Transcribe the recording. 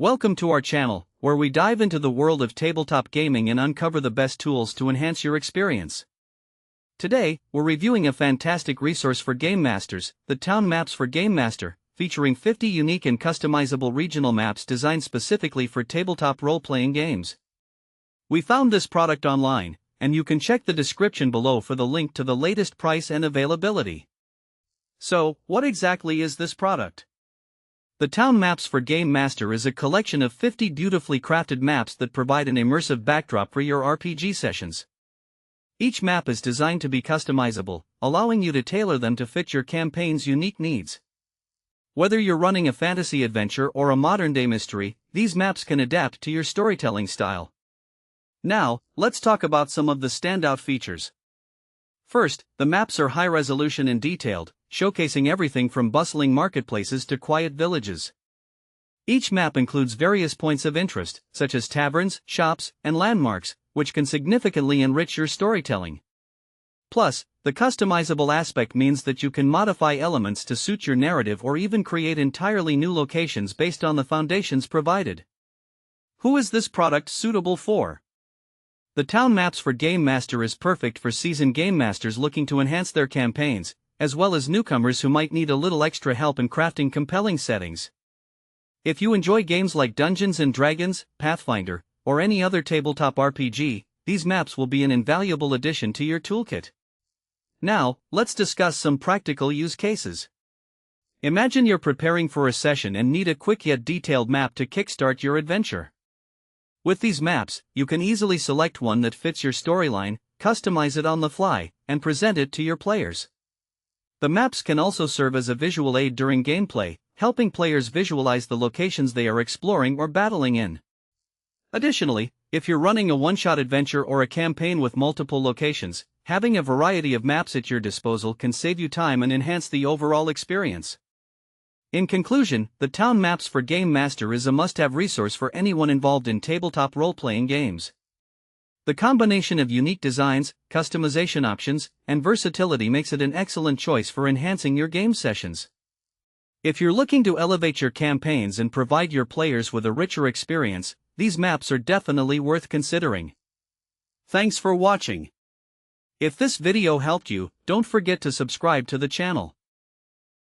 Welcome to our channel, where we dive into the world of tabletop gaming and uncover the best tools to enhance your experience. Today, we're reviewing a fantastic resource for game masters, the Town Maps for Game Master, featuring 50 unique and customizable regional maps designed specifically for tabletop role-playing games. We found this product online, and you can check the description below for the link to the latest price and availability. So, what exactly is this product? The Town Maps for Game Master is a collection of 50 beautifully crafted maps that provide an immersive backdrop for your RPG sessions. Each map is designed to be customizable, allowing you to tailor them to fit your campaign's unique needs. Whether you're running a fantasy adventure or a modern-day mystery, these maps can adapt to your storytelling style. Now, let's talk about some of the standout features. First, the maps are high-resolution and detailed, showcasing everything from bustling marketplaces to quiet villages. Each map includes various points of interest, such as taverns, shops, and landmarks, which can significantly enrich your storytelling. Plus, the customizable aspect means that you can modify elements to suit your narrative or even create entirely new locations based on the foundations provided. Who is this product suitable for? The Town Maps for Game Master is perfect for seasoned game masters looking to enhance their campaigns, as well as newcomers who might need a little extra help in crafting compelling settings. If you enjoy games like Dungeons & Dragons, Pathfinder, or any other tabletop RPG, these maps will be an invaluable addition to your toolkit. Now, let's discuss some practical use cases. Imagine you're preparing for a session and need a quick yet detailed map to kickstart your adventure. With these maps, you can easily select one that fits your storyline, customize it on the fly, and present it to your players. The maps can also serve as a visual aid during gameplay, helping players visualize the locations they are exploring or battling in. Additionally, if you're running a one-shot adventure or a campaign with multiple locations, having a variety of maps at your disposal can save you time and enhance the overall experience. In conclusion, the Town Maps for Game Master is a must-have resource for anyone involved in tabletop role-playing games. The combination of unique designs, customization options, and versatility makes it an excellent choice for enhancing your game sessions. If you're looking to elevate your campaigns and provide your players with a richer experience, these maps are definitely worth considering. Thanks for watching. If this video helped you, don't forget to subscribe to the channel.